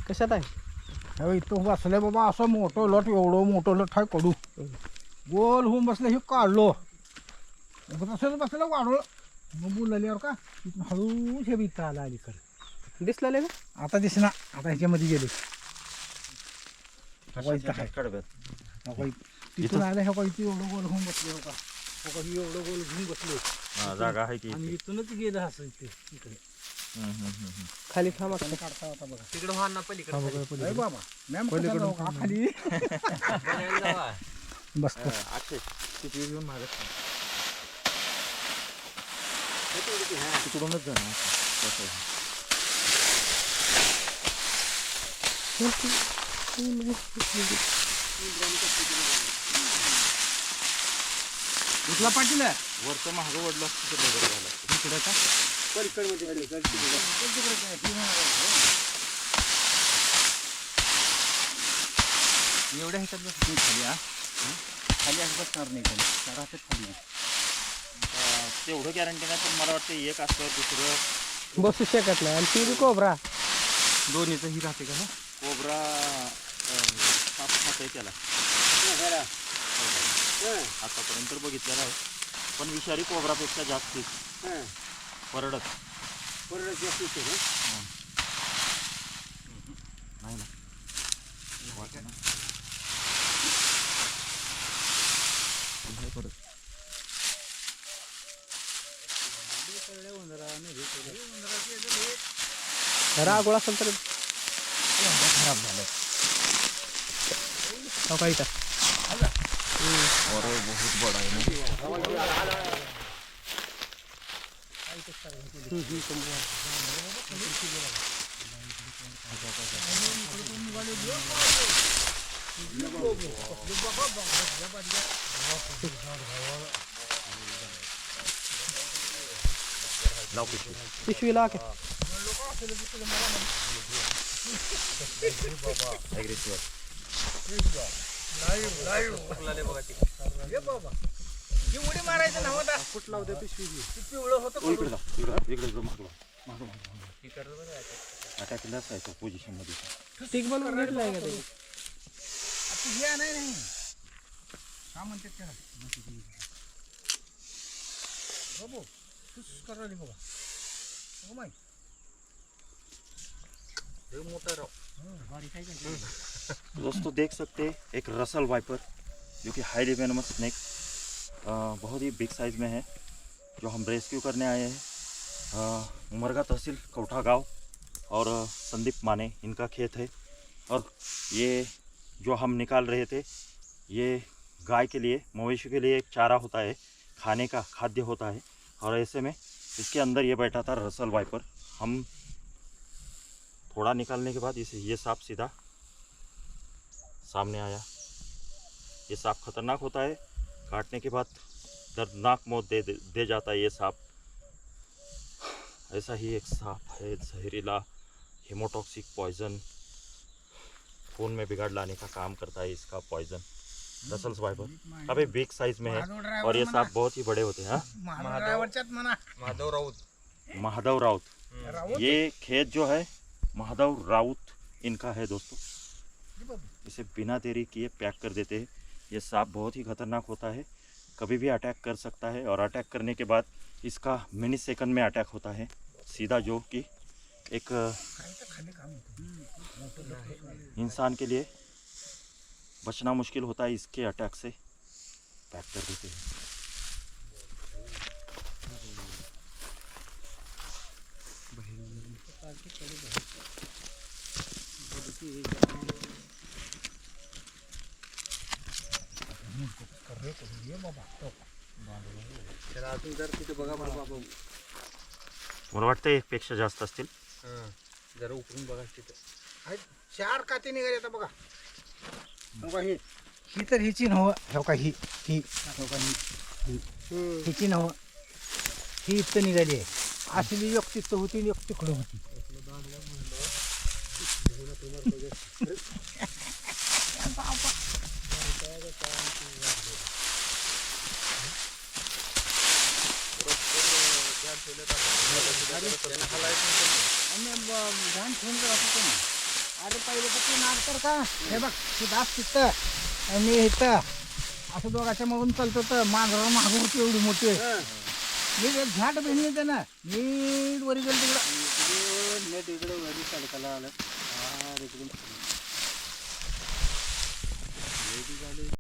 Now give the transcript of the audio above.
कशात आहे? हे इथं बसले बाबा असं मोठं लट एवढं मोठं लट आहे कडू गोल होऊन बसलं हे काढलो तसंच बसलं वाढवलं मग बोलल्यावर का तिथून हळू हे बिकता आला अलीकडे दिसलेले का? आता दिसना आता ह्याच्यामध्ये गेले तिथून आलं हे काही एवढं गोल होऊन बसले हो का एवढं गोल घेऊन बसले जागा आहे की आणि इथूनच गेलं असं इथे इकडे खाली थांबा. काढता होता बघा तिकडे वाहन ना पलीकडे अरे बाबा मॅम खाली बसतो अक्षय किती घेऊन मागत तिकडूनच जाणार इथला पाटील आहे वरचं महाग वडलं असतं तर बरं झालं असतं. इकडे का एवढ्या ह्याच्यात बस खाली खाली असं बसणार नाही खाली राहतात खाली तेवढं गॅरंटी नाही पण मला वाटतं एक असतं दुसरं बसू शकत नाही. आणि ती कोबरा दोन्हीचं ही राहते का कोबरा साप खातंय त्याला आतापर्यंत बघितलेला आहे पण विषारी कोबरापेक्षा जास्ती परडत नाही ना रागोळ असेल तर खराब झालं हो का इथं और बहुत बड़ा है ना लाव पिशवी. पिशवी लाव की. Aggressive. उडी मारायचं ना होता कुठला होता पिशवी पिवळं होतं इकडे जा इकडे जा मागवा अटॅकलाच आहे तो पोझिशनमध्ये स्टिक बनवून घेतलाय का ते? हे नाही का म्हणतात त्याला बाबू तूच करायला बाबा हो माय मोठा राव बारीक आहे का दोस्तों देख सकते हैं एक रसल वाइपर जो कि हाईली वेनमस स्नेक बहुत ही बिग साइज़ में है जो हम रेस्क्यू करने आए हैं उमरगा तहसील कौठा गांव और संदीप माने इनका खेत है और ये जो हम निकाल रहे थे ये गाय के लिए मवेशी के लिए एक चारा होता है खाने का खाद्य होता है और ऐसे में इसके अंदर ये बैठा था रसल वाइपर हम थोड़ा निकालने के बाद इसे ये सांप सीधा सामने आया ये सांप खतरनाक होता है काटने के बाद दर्दनाक मौत दे जाता है ये सांप ऐसा ही एक सांप है जहरीला हेमोटॉक्सिक पॉइजन खून में बिगाड़ लाने का काम करता है इसका पॉइजन रसल्स वाइपर काफी बिग साइज में है और ये सांप बहुत ही बड़े होते हैं महादेव राउत ये खेत जो है महादेव राउत इनका है दोस्तों इसे बिना देरी किए पैक कर देते हैं ये सांप बहुत ही खतरनाक होता है कभी भी अटैक कर सकता है और अटैक करने के बाद इसका मिनी सेकंड में अटैक होता है सीधा जो कि एक इंसान के लिए बचना मुश्किल होता है इसके अटैक से पैक कर देते हैं मला वाटतं एकपेक्षा जास्त असतील जरा उकरून बघा तिथं चार काते निघाले आता बघा बघा ही तर हिची नव हो का ही हिची नव ही इथं निघाली आहे असली एक तिथं होती एक तिकडं होती ध्यान ठेवून जर असं अरे पहिले तर तू नाग तर का हे बघ तू दास तिथं आणि मी इथं असं दोघाच्या मागून चालतो तर मांजरा मागून होती एवढी मोठी मी एक झाट भिजली ते ना नीट वरी गेलं तिकडं नेट इकडे वरी सडकाला आलं